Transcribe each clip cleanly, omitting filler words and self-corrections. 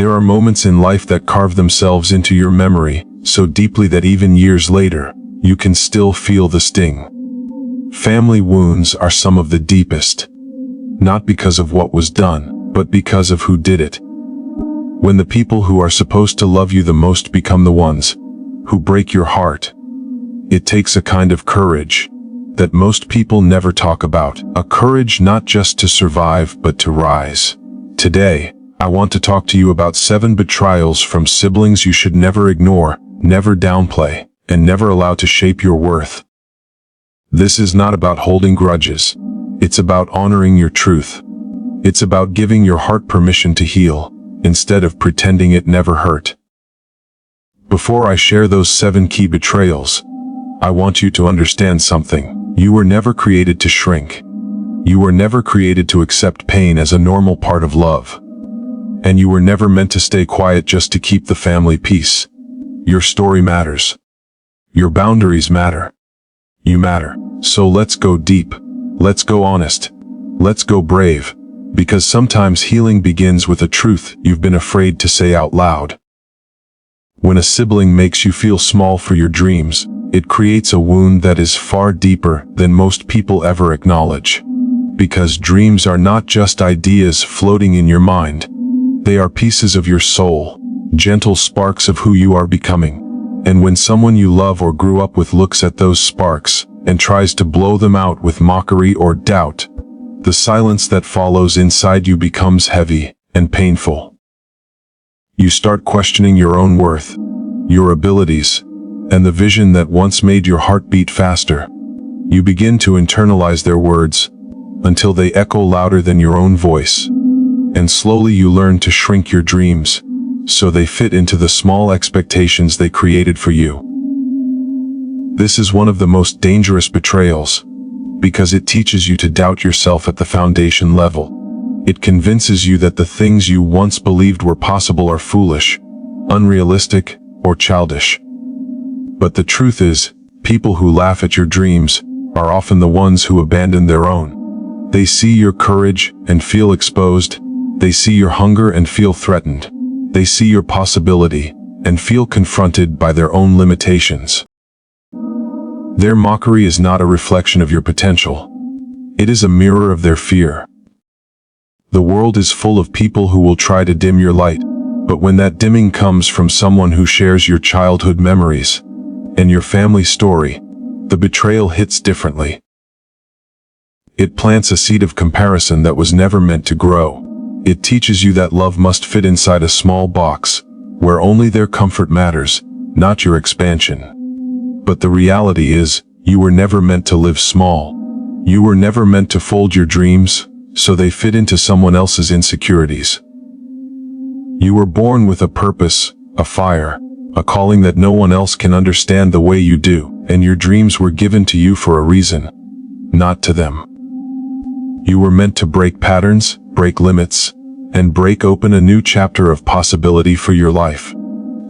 There are moments in life that carve themselves into your memory, so deeply that even years later, you can still feel the sting. Family wounds are some of the deepest. Not because of what was done, but because of who did it. When the people who are supposed to love you the most become the ones who break your heart, it takes a kind of courage that most people never talk about. A courage not just to survive, but to rise. Today, I want to talk to you about 7 betrayals from siblings you should never ignore, never downplay, and never allow to shape your worth. This is not about holding grudges. It's about honoring your truth. It's about giving your heart permission to heal, instead of pretending it never hurt. Before I share those 7 key betrayals, I want you to understand something. You were never created to shrink. You were never created to accept pain as a normal part of love. And you were never meant to stay quiet just to keep the family peace. Your story matters. Your boundaries matter. You matter. So let's go deep. Let's go honest. Let's go brave. Because sometimes healing begins with a truth you've been afraid to say out loud. When a sibling makes you feel small for your dreams, it creates a wound that is far deeper than most people ever acknowledge. Because dreams are not just ideas floating in your mind. They are pieces of your soul, gentle sparks of who you are becoming. And when someone you love or grew up with looks at those sparks and tries to blow them out with mockery or doubt, the silence that follows inside you becomes heavy and painful. You start questioning your own worth, your abilities, and the vision that once made your heart beat faster. You begin to internalize their words until they echo louder than your own voice. And slowly you learn to shrink your dreams so they fit into the small expectations they created for you. This is one of the most dangerous betrayals because it teaches you to doubt yourself at the foundation level. It convinces you that the things you once believed were possible are foolish, unrealistic, or childish. But the truth is, people who laugh at your dreams are often the ones who abandon their own. They see your courage and feel exposed. They see your hunger and feel threatened. They see your possibility and feel confronted by their own limitations. Their mockery is not a reflection of your potential. It is a mirror of their fear. The world is full of people who will try to dim your light, but when that dimming comes from someone who shares your childhood memories and your family story, the betrayal hits differently. It plants a seed of comparison that was never meant to grow. It teaches you that love must fit inside a small box, where only their comfort matters, not your expansion. But the reality is, you were never meant to live small. You were never meant to fold your dreams, so they fit into someone else's insecurities. You were born with a purpose, a fire, a calling that no one else can understand the way you do, and your dreams were given to you for a reason, not to them. You were meant to break patterns, break limits, and break open a new chapter of possibility for your life.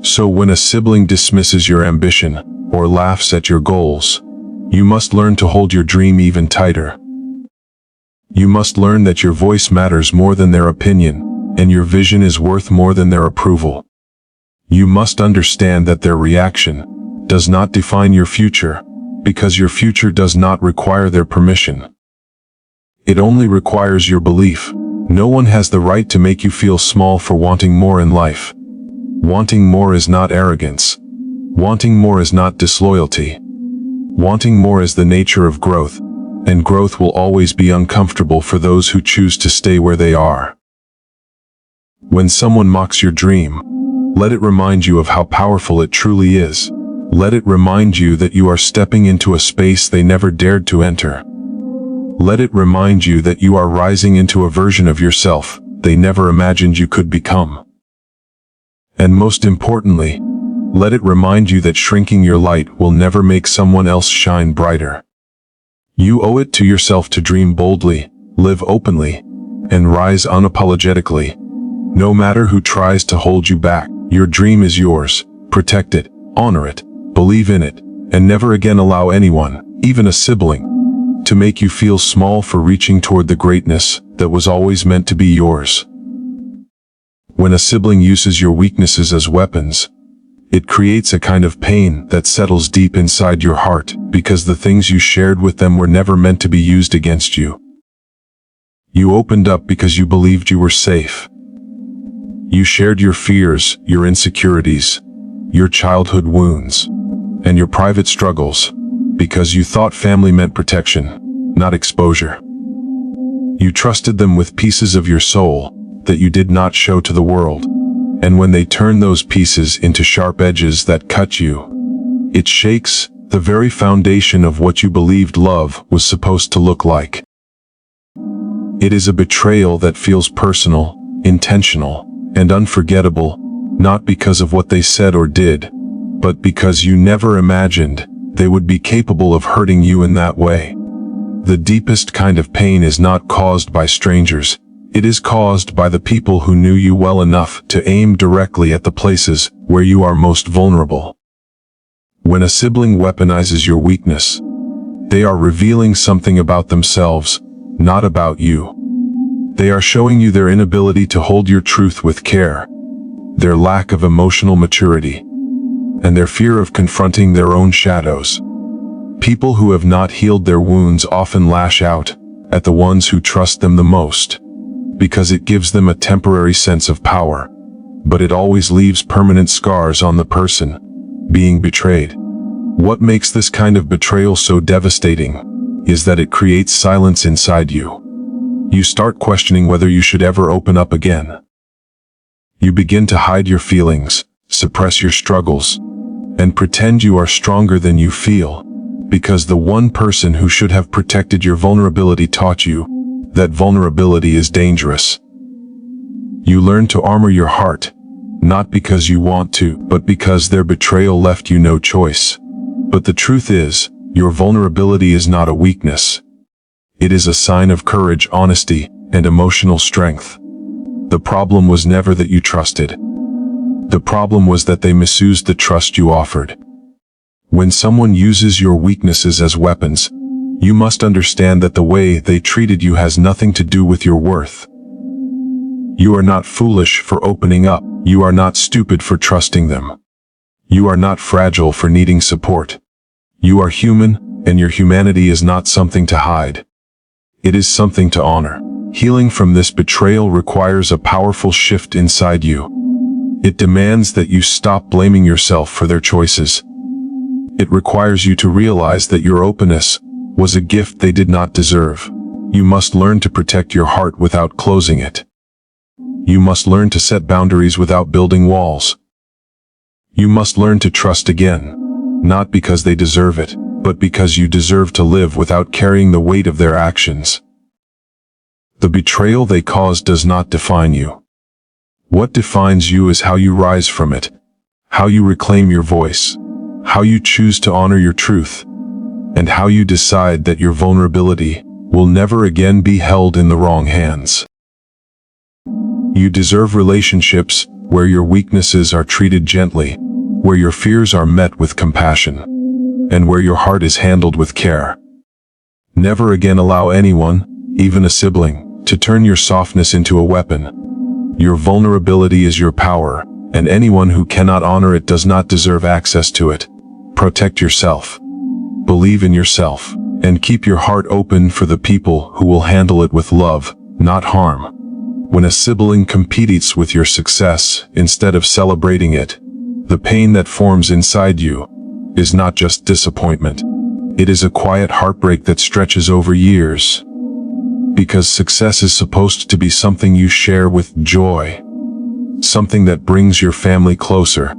So when a sibling dismisses your ambition or laughs at your goals, you must learn to hold your dream even tighter. You must learn that your voice matters more than their opinion, and your vision is worth more than their approval. You must understand that their reaction does not define your future, because your future does not require their permission. It only requires your belief. No one has the right to make you feel small for wanting more in life. Wanting more is not arrogance. Wanting more is not disloyalty. Wanting more is the nature of growth, and growth will always be uncomfortable for those who choose to stay where they are. When someone mocks your dream, let it remind you of how powerful it truly is. Let it remind you that you are stepping into a space they never dared to enter. Let it remind you that you are rising into a version of yourself they never imagined you could become. And most importantly, let it remind you that shrinking your light will never make someone else shine brighter. You owe it to yourself to dream boldly, live openly, and rise unapologetically. No matter who tries to hold you back, your dream is yours. Protect it, honor it, believe in it, and never again allow anyone, even a sibling, to make you feel small for reaching toward the greatness that was always meant to be yours. When a sibling uses your weaknesses as weapons, it creates a kind of pain that settles deep inside your heart because the things you shared with them were never meant to be used against you. You opened up because you believed you were safe. You shared your fears, your insecurities, your childhood wounds, and your private struggles because you thought family meant protection, not exposure. You trusted them with pieces of your soul that you did not show to the world. And when they turn those pieces into sharp edges that cut you, it shakes the very foundation of what you believed love was supposed to look like. It is a betrayal that feels personal, intentional, and unforgettable, not because of what they said or did, but because you never imagined they would be capable of hurting you in that way. The deepest kind of pain is not caused by strangers. It is caused by the people who knew you well enough to aim directly at the places where you are most vulnerable. When a sibling weaponizes your weakness, they are revealing something about themselves, not about you. They are showing you their inability to hold your truth with care, their lack of emotional maturity, and their fear of confronting their own shadows. People who have not healed their wounds often lash out at the ones who trust them the most, because it gives them a temporary sense of power, but it always leaves permanent scars on the person being betrayed. What makes this kind of betrayal so devastating is that it creates silence inside you. You start questioning whether you should ever open up again. You begin to hide your feelings, suppress your struggles, and pretend you are stronger than you feel, because the one person who should have protected your vulnerability taught you that vulnerability is dangerous. You learn to armor your heart, not because you want to, but because their betrayal left you no choice. But the truth is, your vulnerability is not a weakness. It is a sign of courage, honesty, and emotional strength. The problem was never that you trusted. The problem was that they misused the trust you offered. When someone uses your weaknesses as weapons, you must understand that the way they treated you has nothing to do with your worth. You are not foolish for opening up. You are not stupid for trusting them. You are not fragile for needing support. You are human, and your humanity is not something to hide. It is something to honor. Healing from this betrayal requires a powerful shift inside you. It demands that you stop blaming yourself for their choices. It requires you to realize that your openness was a gift they did not deserve. You must learn to protect your heart without closing it. You must learn to set boundaries without building walls. You must learn to trust again, not because they deserve it, but because you deserve to live without carrying the weight of their actions. The betrayal they caused does not define you. What defines you is how you rise from it, how you reclaim your voice, how you choose to honor your truth, and how you decide that your vulnerability will never again be held in the wrong hands. You deserve relationships where your weaknesses are treated gently, where your fears are met with compassion, and where your heart is handled with care. Never again allow anyone, even a sibling, to turn your softness into a weapon. Your vulnerability is your power, and anyone who cannot honor it does not deserve access to it. Protect yourself. Believe in yourself, and keep your heart open for the people who will handle it with love, not harm. When a sibling competes with your success instead of celebrating it, the pain that forms inside you is not just disappointment. It is a quiet heartbreak that stretches over years. Because success is supposed to be something you share with joy, something that brings your family closer,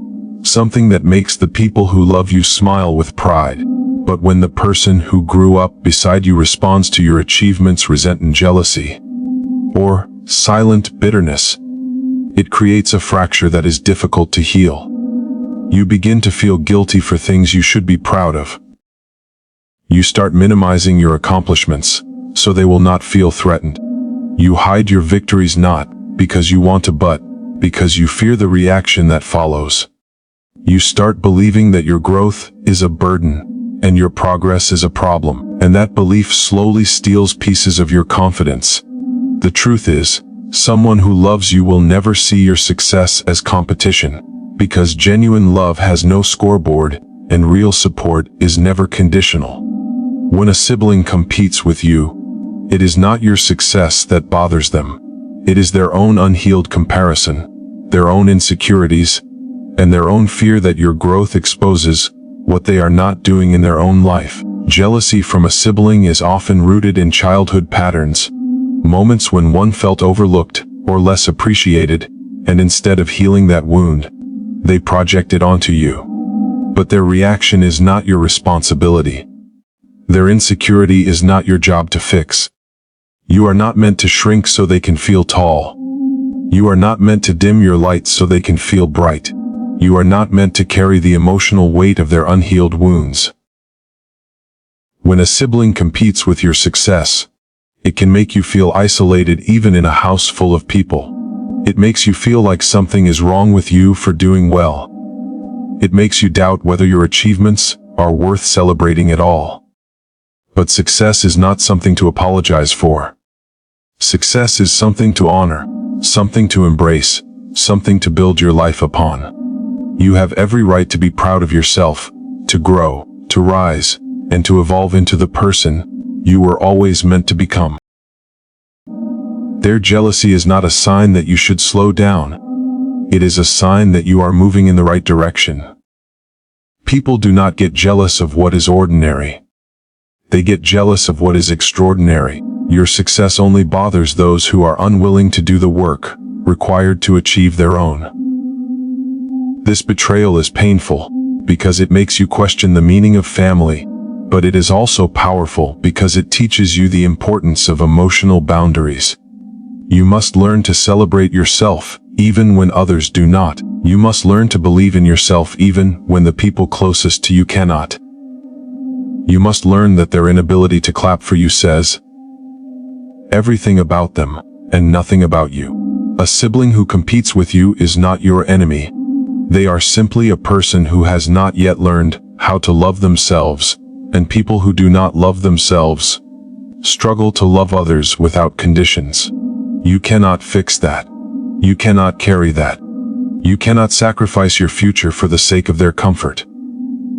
something that makes the people who love you smile with pride. But when the person who grew up beside you responds to your achievements resent and jealousy, or silent bitterness, it creates a fracture that is difficult to heal. You begin to feel guilty for things you should be proud of. You start minimizing your accomplishments, so they will not feel threatened. You hide your victories not because you want to, but because you fear the reaction that follows. You start believing that your growth is a burden, and your progress is a problem, and that belief slowly steals pieces of your confidence. The truth is, Someone who loves you will never see your success as competition, because genuine love has no scoreboard, and real support is never conditional. When a sibling competes with you, it is not your success that bothers them. It is their own unhealed comparison, their own insecurities, and their own fear that your growth exposes what they are not doing in their own life. Jealousy from a sibling is often rooted in childhood patterns, moments when one felt overlooked or less appreciated, and instead of healing that wound, they project it onto you. But their reaction is not your responsibility. Their insecurity is not your job to fix. You are not meant to shrink so they can feel tall. You are not meant to dim your light so they can feel bright. You are not meant to carry the emotional weight of their unhealed wounds. When a sibling competes with your success, it can make you feel isolated even in a house full of people. It makes you feel like something is wrong with you for doing well. It makes you doubt whether your achievements are worth celebrating at all. But success is not something to apologize for. Success is something to honor, something to embrace, something to build your life upon. You have every right to be proud of yourself, to grow, to rise, and to evolve into the person you were always meant to become. Their jealousy is not a sign that you should slow down. It is a sign that you are moving in the right direction. People do not get jealous of what is ordinary. They get jealous of what is extraordinary. Your success only bothers those who are unwilling to do the work required to achieve their own. This betrayal is painful because it makes you question the meaning of family, but it is also powerful because it teaches you the importance of emotional boundaries. You must learn to celebrate yourself, even when others do not. You must learn to believe in yourself even when the people closest to you cannot. You must learn that their inability to clap for you says everything about them, and nothing about you. A sibling who competes with you is not your enemy. They are simply a person who has not yet learned how to love themselves, and people who do not love themselves struggle to love others without conditions. You cannot fix that. You cannot carry that. You cannot sacrifice your future for the sake of their comfort.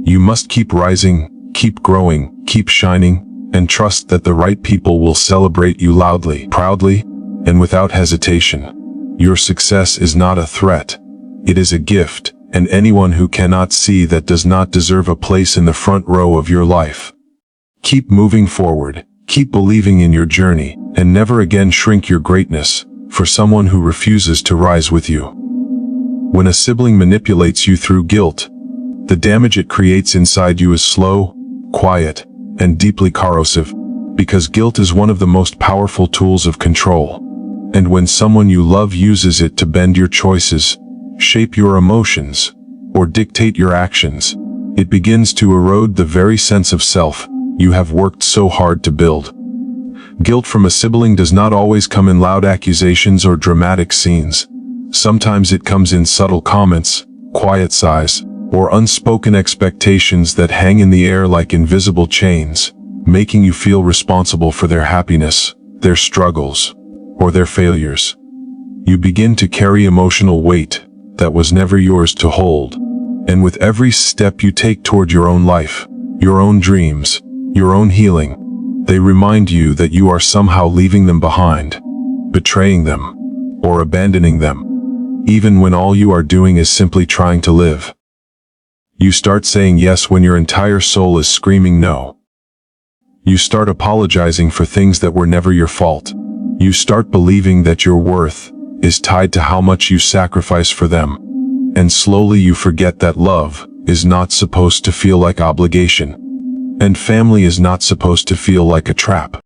You must keep rising, keep growing, keep shining, and trust that the right people will celebrate you loudly, proudly, and without hesitation. Your success is not a threat. It is a gift, and anyone who cannot see that does not deserve a place in the front row of your life. Keep moving forward, keep believing in your journey, and never again shrink your greatness for someone who refuses to rise with you. When a sibling manipulates you through guilt, the damage it creates inside you is slow, quiet, and deeply corrosive, because guilt is one of the most powerful tools of control. And when someone you love uses it to bend your choices, shape your emotions, or dictate your actions, it begins to erode the very sense of self you have worked so hard to build. Guilt from a sibling does not always come in loud accusations or dramatic scenes. Sometimes it comes in subtle comments, quiet sighs, or unspoken expectations that hang in the air like invisible chains, making you feel responsible for their happiness, their struggles, or their failures. You begin to carry emotional weight that was never yours to hold. And with every step you take toward your own life, your own dreams, your own healing, they remind you that you are somehow leaving them behind, betraying them, or abandoning them, even when all you are doing is simply trying to live. You start saying yes when your entire soul is screaming no. You start apologizing for things that were never your fault. You start believing that your worth is tied to how much you sacrifice for them. And slowly you forget that love is not supposed to feel like obligation. And family is not supposed to feel like a trap.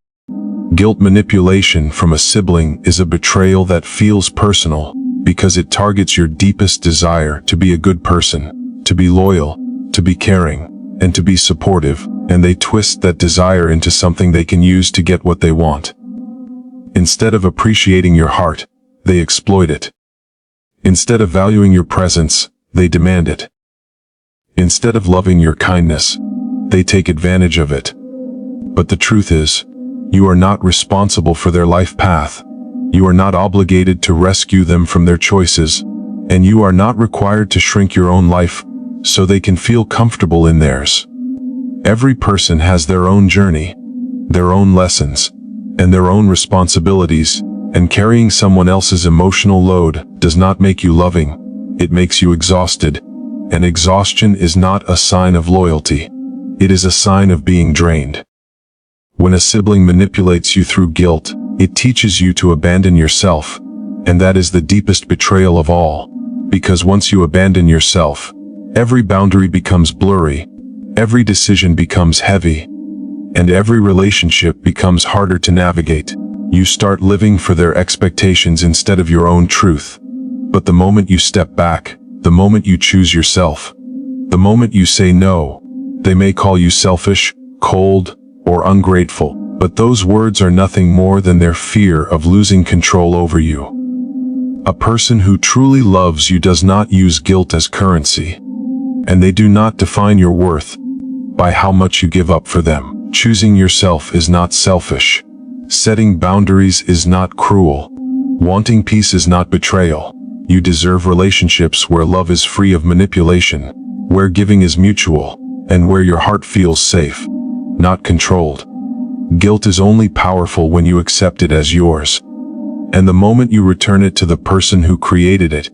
Guilt manipulation from a sibling is a betrayal that feels personal because it targets your deepest desire to be a good person, to be loyal, to be caring, and to be supportive, and they twist that desire into something they can use to get what they want. Instead of appreciating your heart, they exploit it. Instead of valuing your presence, they demand it. Instead of loving your kindness, they take advantage of it. But the truth is, you are not responsible for their life path. You are not obligated to rescue them from their choices, and you are not required to shrink your own life so they can feel comfortable in theirs. Every person has their own journey, their own lessons, and their own responsibilities, and carrying someone else's emotional load does not make you loving, it makes you exhausted, and exhaustion is not a sign of loyalty. It is a sign of being drained. When a sibling manipulates you through guilt, it teaches you to abandon yourself, and that is the deepest betrayal of all, because once you abandon yourself, every boundary becomes blurry, every decision becomes heavy, and every relationship becomes harder to navigate. You start living for their expectations instead of your own truth. But the moment you step back, the moment you choose yourself, the moment you say no, they may call you selfish, cold, or ungrateful, but those words are nothing more than their fear of losing control over you. A person who truly loves you does not use guilt as currency, and they do not define your worth by how much you give up for them. Choosing yourself is not selfish. Setting boundaries is not cruel. Wanting peace is not betrayal. You deserve relationships where love is free of manipulation, where giving is mutual, and where your heart feels safe, not controlled. Guilt is only powerful when you accept it as yours. And the moment you return it to the person who created it,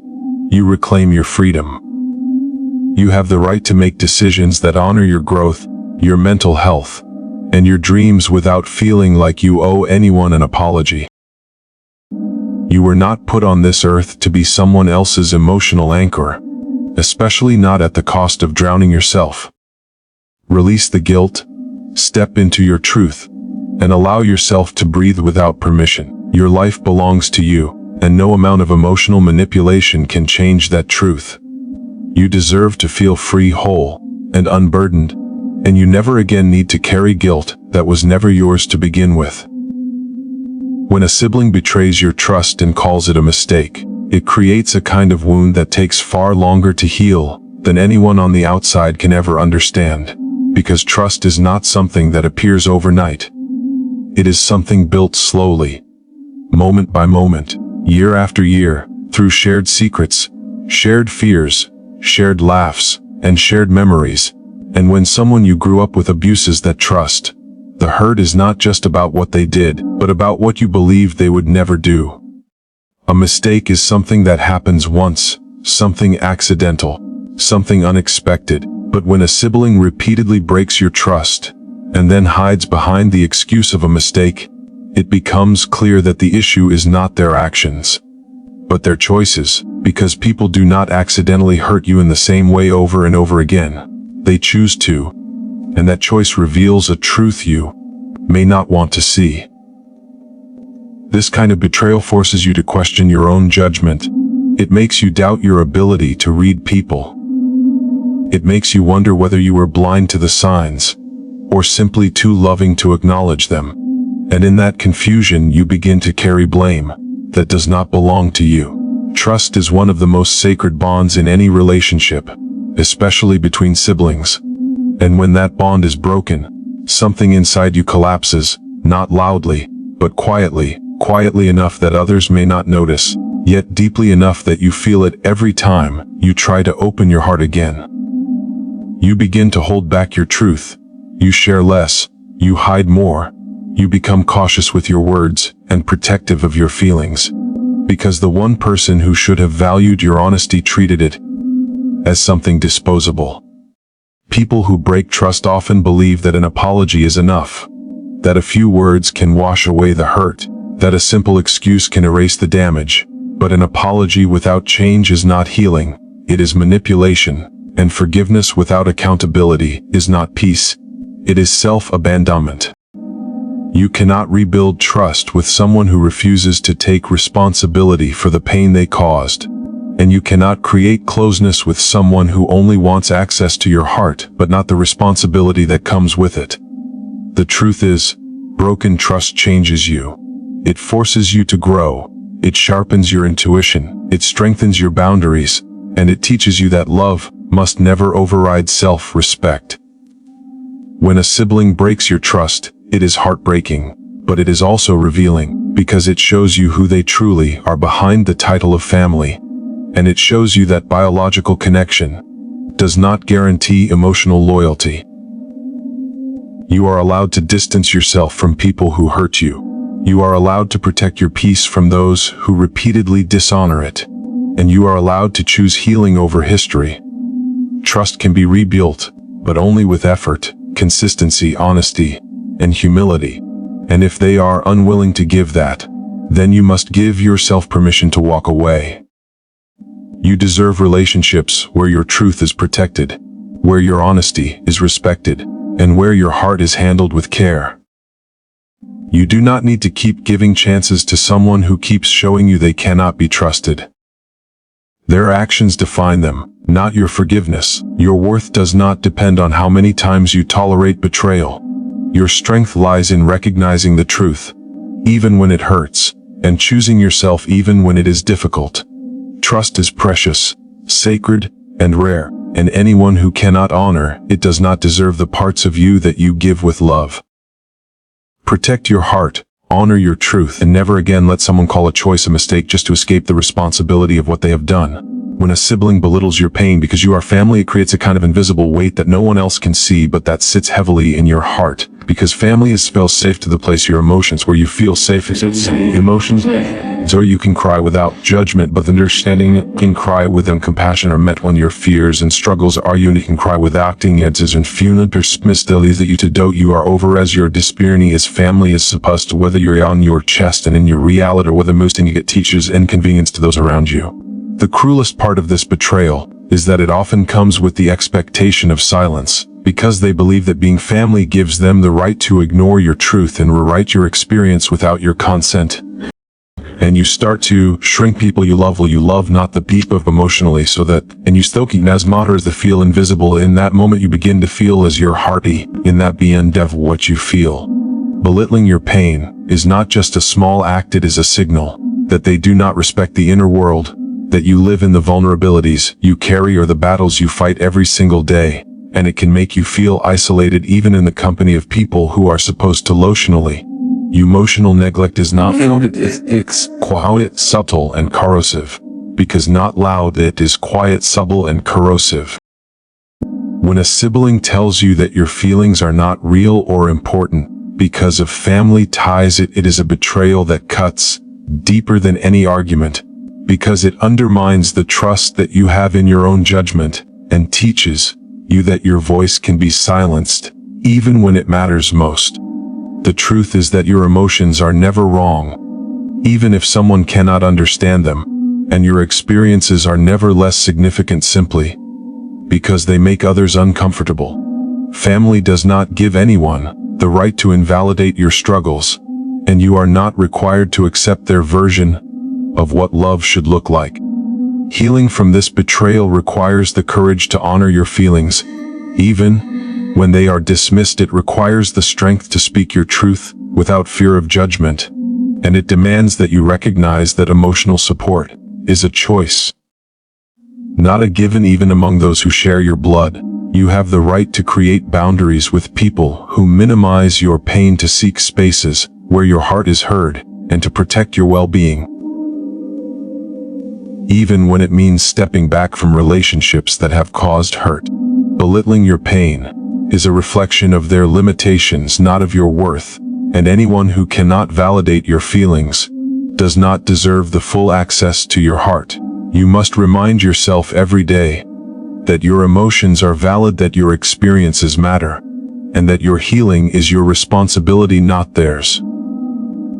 you reclaim your freedom. You have the right to make decisions that honor your growth, your mental health, and your dreams without feeling like you owe anyone an apology. You were not put on this earth to be someone else's emotional anchor, especially not at the cost of drowning yourself. Release the guilt, step into your truth, and allow yourself to breathe without permission. Your life belongs to you, and no amount of emotional manipulation can change that truth. You deserve to feel free, whole, and unburdened, and you never again need to carry guilt that was never yours to begin with. When a sibling betrays your trust and calls it a mistake, it creates a kind of wound that takes far longer to heal than anyone on the outside can ever understand, because trust is not something that appears overnight. It is something built slowly, moment by moment, year after year, through shared secrets, shared fears, shared laughs, and shared memories. And when someone you grew up with abuses that trust, the hurt is not just about what they did, but about what you believed they would never do. A mistake is something that happens once, something accidental, something unexpected. But when a sibling repeatedly breaks your trust, and then hides behind the excuse of a mistake, it becomes clear that the issue is not their actions, but their choices, because people do not accidentally hurt you in the same way over and over again. They choose to, and that choice reveals a truth you may not want to see. This kind of betrayal forces you to question your own judgment. It makes you doubt your ability to read people. It makes you wonder whether you were blind to the signs, or simply too loving to acknowledge them. And in that confusion you begin to carry blame that does not belong to you. Trust is one of the most sacred bonds in any relationship, especially between siblings. And when that bond is broken, something inside you collapses, not loudly, but quietly enough that others may not notice, yet deeply enough that you feel it every time you try to open your heart again. You begin to hold back your truth. You share less, you hide more, you become cautious with your words and protective of your feelings, because the one person who should have valued your honesty treated it as something disposable. People who break trust often believe that an apology is enough, that a few words can wash away the hurt, that a simple excuse can erase the damage. But an apology without change is not healing, it is manipulation, and forgiveness without accountability is not peace, it is self-abandonment. You cannot rebuild trust with someone who refuses to take responsibility for the pain they caused. And you cannot create closeness with someone who only wants access to your heart but not the responsibility that comes with it. The truth is, broken trust changes you. It forces you to grow, it sharpens your intuition, it strengthens your boundaries, and it teaches you that love must never override self-respect. When a sibling breaks your trust, it is heartbreaking, but it is also revealing. because it shows you who they truly are behind the title of family, and it shows you that biological connection does not guarantee emotional loyalty. You are allowed to distance yourself from people who hurt you. You are allowed to protect your peace from those who repeatedly dishonor it, and you are allowed to choose healing over history. Trust can be rebuilt, but only with effort, consistency, honesty, and humility. And if they are unwilling to give that, then you must give yourself permission to walk away. You deserve relationships where your truth is protected, where your honesty is respected, and where your heart is handled with care. You do not need to keep giving chances to someone who keeps showing you they cannot be trusted. Their actions define them, not your forgiveness. Your worth does not depend on how many times you tolerate betrayal. Your strength lies in recognizing the truth, even when it hurts, and choosing yourself even when it is difficult. Trust is precious, sacred, and rare, and anyone who cannot honor it does not deserve the parts of you that you give with love. Protect your heart, honor your truth, and never again let someone call a choice a mistake just to escape the responsibility of what they have done. When a sibling belittles your pain because you are family, it creates a kind of invisible weight that no one else can see, but that sits heavily in your heart, because family is spelled safe to the place your emotions, where you feel safe. Emotions, so you can cry without judgment, but understanding can cry with compassion are met when your fears and struggles are unique, and cry with acting yet and funan persmistilies that you to dote you are over as your despirity is family is supposed to, whether you're on your chest and in your reality, or whether most thing you get teaches inconvenience to those around you. The cruelest part of this betrayal is that it often comes with the expectation of silence, because they believe that being family gives them the right to ignore your truth and rewrite your experience without your consent. And you start to shrink people you love not the beep of emotionally, so that, and you still keep as matter as the feel invisible. In that moment you begin to feel as your hearty, in that beyond of what you feel. Belittling your pain is not just a small act, it is a signal that they do not respect the inner world that you live in, the vulnerabilities you carry, or the battles you fight every single day, and it can make you feel isolated even in the company of people who are supposed to emotionally. Emotional neglect is not loud, it's quiet, subtle, and corrosive. Because not loud, it is quiet, subtle, and corrosive. When a sibling tells you that your feelings are not real or important because of family ties, it is a betrayal that cuts deeper than any argument, because it undermines the trust that you have in your own judgment, and teaches you that your voice can be silenced, even when it matters most. The truth is that your emotions are never wrong, even if someone cannot understand them, and your experiences are never less significant simply because they make others uncomfortable. Family does not give anyone the right to invalidate your struggles, and you are not required to accept their version of what love should look like. Healing from this betrayal requires the courage to honor your feelings, even when they are dismissed. It requires the strength to speak your truth without fear of judgment, and it demands that you recognize that emotional support is a choice, not a given. Even among those who share your blood, you have the right to create boundaries with people who minimize your pain, to seek spaces where your heart is heard, and to protect your well-being, even when it means stepping back from relationships that have caused hurt. Belittling your pain is a reflection of their limitations, not of your worth, and anyone who cannot validate your feelings does not deserve the full access to your heart. You must remind yourself every day that your emotions are valid, that your experiences matter, and that your healing is your responsibility, not theirs.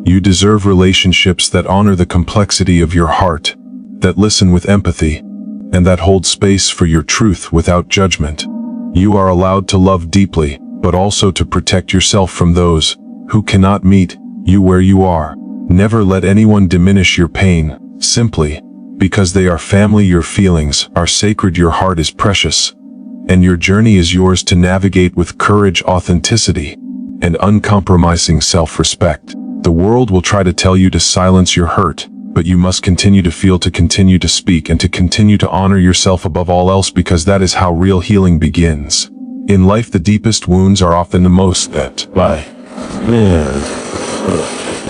You deserve relationships that honor the complexity of your heart, that listen with empathy, and that hold space for your truth without judgment. You are allowed to love deeply, but also to protect yourself from those who cannot meet you where you are. Never let anyone diminish your pain, simply because they are family. Your feelings are sacred, your heart is precious, and your journey is yours to navigate with courage, authenticity, and uncompromising self-respect. The world will try to tell you to silence your hurt, but you must continue to feel, to continue to speak, and to continue to honor yourself above all else, because that is how real healing begins. In life, the deepest wounds are often the most that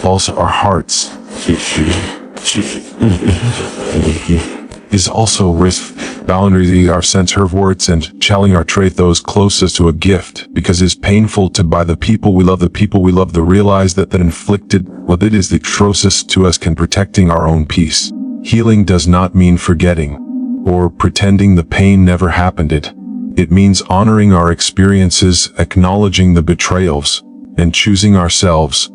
also our hearts is also risk boundaries our sense her words and challenging our trait those closest to a gift because it's painful to by the people we love the realize that inflicted what it is the closest to us can protecting our own peace. Healing does not mean forgetting or pretending the pain never happened. It means honoring our experiences, acknowledging the betrayals, and choosing ourselves,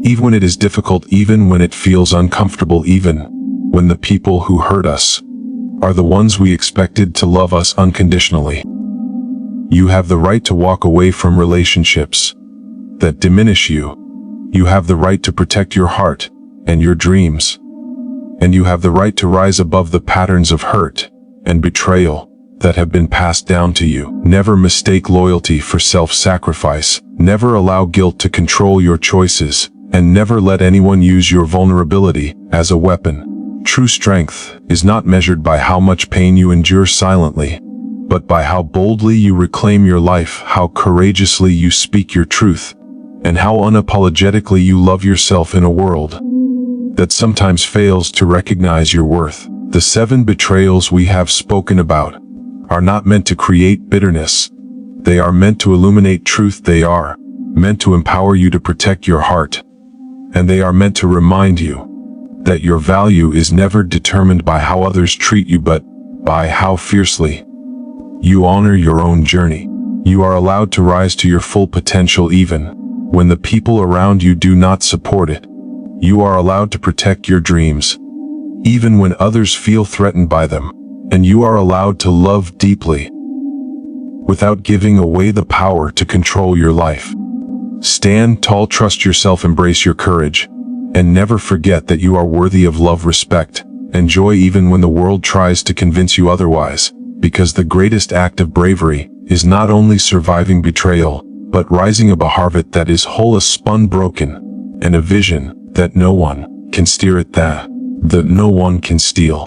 even when it is difficult, even when it feels uncomfortable, even when the people who hurt us are the ones we expected to love us unconditionally. You have the right to walk away from relationships that diminish you. You have the right to protect your heart and your dreams. And you have the right to rise above the patterns of hurt and betrayal that have been passed down to you. Never mistake loyalty for self-sacrifice. Never allow guilt to control your choices, and never let anyone use your vulnerability as a weapon. True strength is not measured by how much pain you endure silently, but by how boldly you reclaim your life, how courageously you speak your truth, and how unapologetically you love yourself in a world that sometimes fails to recognize your worth. The 7 betrayals we have spoken about are not meant to create bitterness. They are meant to illuminate truth. They are meant to empower you to protect your heart. And they are meant to remind you that your value is never determined by how others treat you, but by how fiercely you honor your own journey. You are allowed to rise to your full potential even when the people around you do not support it. You are allowed to protect your dreams, even when others feel threatened by them. And you are allowed to love deeply, without giving away the power to control your life. Stand tall, trust yourself, embrace your courage, and never forget that you are worthy of love, respect, and joy even when the world tries to convince you otherwise. Because the greatest act of bravery is not only surviving betrayal, but rising above a harvest that is whole, a spun broken, and a vision that no one can steer it, that no one can steal.